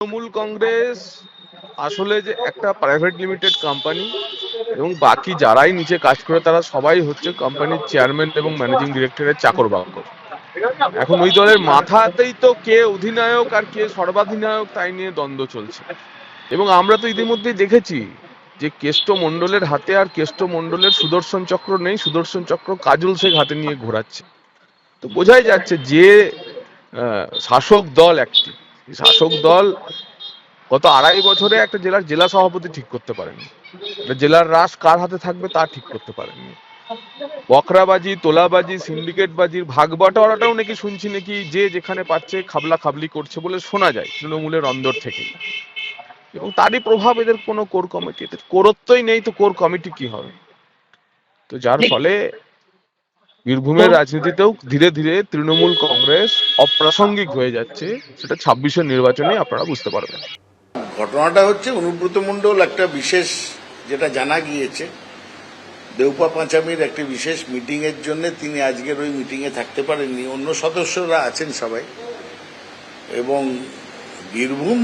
তৃণমূল কংগ্রেস আসলে যে একটা প্রাইভেট লিমিটেড কোম্পানি এবং বাকি যারাই নিচে কাজ করে তারা সবাই হচ্ছে কোম্পানির চেয়ারম্যান এবং ম্যানেজিং ডিরেক্টরের চাকর-বাকর। এখন ওই দলের মাথাতেই তো কে অধিনায়ক আর কে সর্বাধিনায়ক তাই নিয়ে দ্বন্দ্ব চলছে। এবং আমরা তো ইতিমধ্যেই দেখেছি যে কেষ্ট মণ্ডলের হাতে আর কেষ্ট মণ্ডলের সুদর্শন চক্র নেই, সুদর্শন চক্র কাজল শেখ হাতে নিয়ে ঘোরাচ্ছে। তো বোঝাই যাচ্ছে যে শাসক দল একটি শাসক দল গত ২.৫ বছরে একটা জেলার জেলা সভাপতি ঠিক করতে পারেনি, জেলার রাস কার হাতে থাকবে তা ঠিক করতে পারেনি। বকরাবাজি, তোলাবাজি, সিন্ডিকেটবাজির ভাগ বাটোয়ারাটাও নাকি শুনছি নাকি যে যেখানে পাচ্ছে খাবলা খাবলি করছে বলে শোনা যায় তৃণমূলের অন্দর থেকে। এবং তারই প্রভাব এদের কোনো কোর কমিটি, এদের কোরত্বই নেই, তো কোর কমিটি কি হবে? তো যার ফলে বীরভূমের রাজনীতিতেও ধীরে ধীরে তৃণমূল কংগ্রেস অপ্রাসঙ্গিক হয়ে যাচ্ছে, সেটা ২৬-এর নির্বাচনে আপনারা বুঝতে পারবেন। ঘটনাটা হচ্ছে অনুব্রত মণ্ডল একটা বিশেষ, যেটা জানা গিয়েছে, দেউপা পাঁচামির একটি বিশেষ মিটিং এর জন্য তিনি আজকের ওই মিটিং এ থাকতে পারেননি। অন্য সদস্যরা আছেন সবাই। এবং বীরভূম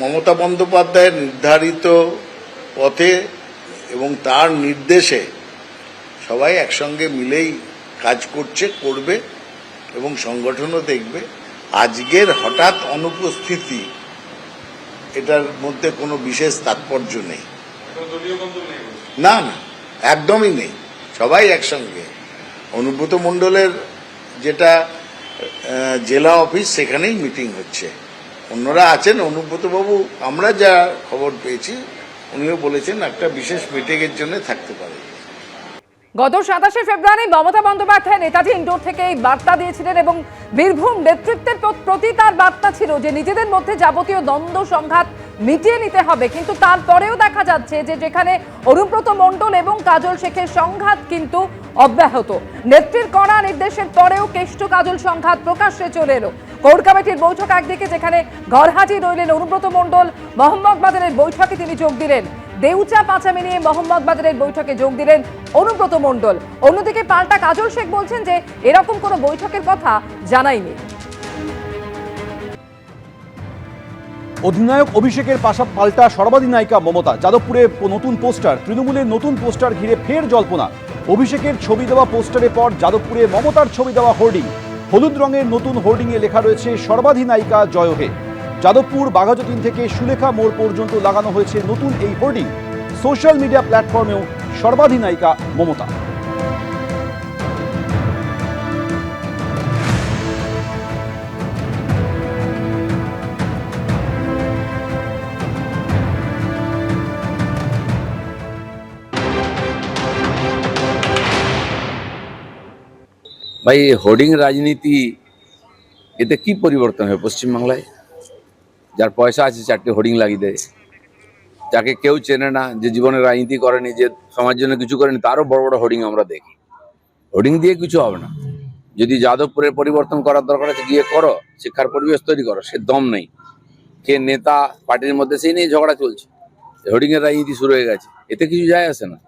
মমতা বন্দ্যোপাধ্যায়ের নির্ধারিত পথে এবং তার নির্দেশে সবাই একসঙ্গে মিলেই কাজ করবে এবং সংগঠনও দেখবে। আজকের হঠাৎ অনুপস্থিতি, এটার মধ্যে কোনো বিশেষ তাৎপর্য নেই। না না, একদমই নেই। সবাই একসঙ্গে। অনুব্রত মণ্ডলের যেটা জেলা অফিস, সেখানেই মিটিং হচ্ছে। অন্যরা আছেন। অনুব্রত বাবু, আমরা যা খবর পেয়েছি, উনিও বলেছেন একটা বিশেষ মিটিংয়ের জন্য থাকতে পারে। গত ২৭শে ফেব্রুয়ারি মমতা বন্দ্যোপাধ্যায় নেতাজি ইন্ডোর থেকে এই বার্তা দিয়েছিলেন এবং বীরভূম নেতৃত্বের প্রতি তার বার্তা ছিল যে নিজেদের মধ্যে যাবতীয় দ্বন্দ্ব সংঘাত মিটিয়ে নিতে হবে। কিন্তু তারপরেও দেখা যাচ্ছে যে যেখানে অনুব্রত মণ্ডল এবং কাজল শেখের সংঘাত কিন্তু অব্যাহত। নেত্রীর কড়া নির্দেশের পরেও কেষ্ট কাজল সংঘাত প্রকাশ্যে চলে এলো। কোর কমিটির বৈঠক একদিকে, যেখানে ঘরহাজির রইলেন অনুব্রত মণ্ডল। মোহাম্মদবাজারের বৈঠকে তিনি যোগ দিলেন। দেউচা পাঁচামি নিয়ে মোহাম্মদবাজারের বৈঠকে যোগ দিলেন অনুব্রত মণ্ডল। অন্যদিকে পাল্টা কাজল শেখ বলছেন যে এরকম কোনো বৈঠকের কথা জানাইনি। অধিনায়ক অভিষেকের পাল্টা সর্বাধিনায়িকা মমতা। যাদবপুরে নতুন পোস্টার, তৃণমূলের নতুন পোস্টার ঘিরে ফের জল্পনা। অভিষেকের ছবি দেওয়া পোস্টারের পর যাদবপুরে মমতার ছবি দেওয়া হোর্ডিং। হলুদ রঙের নতুন হোর্ডিংয়ে লেখা রয়েছে সর্বাধিনায়িকা জয় হে। যাদবপুর বাঘাযতীন থেকে সুলেখা মোড় পর্যন্ত লাগানো হয়েছে নতুন এই হোর্ডিং। সোশ্যাল মিডিয়া প্ল্যাটফর্মেও সর্বাধিনায়িকা মমতা। ভাই, হোর্ডিং রাজনীতি, এতে কি পরিবর্তন হবে পশ্চিমবাংলায়? যার পয়সা আছে 4টে হোর্ডিং লাগিয়ে দেয়, যাকে কেউ চেনে না, যে জীবনে রাজনীতি করেনি, যে সমাজের জন্য কিছু করেনি, তারও বড় বড় হোর্ডিং আমরা দেখি। হোর্ডিং দিয়ে কিছু হবে না। যদি যাদবপুরের পরিবর্তন করার দরকার আছে, গিয়ে করো, শিক্ষার পরিবেশ তৈরি করো। সে দম নেই, কে নেতা পার্টির মধ্যে সেই নিয়ে ঝগড়া চলছে। হোর্ডিং এর রাজনীতি শুরু হয়ে গেছে, এতে কিছু যায় আসে না।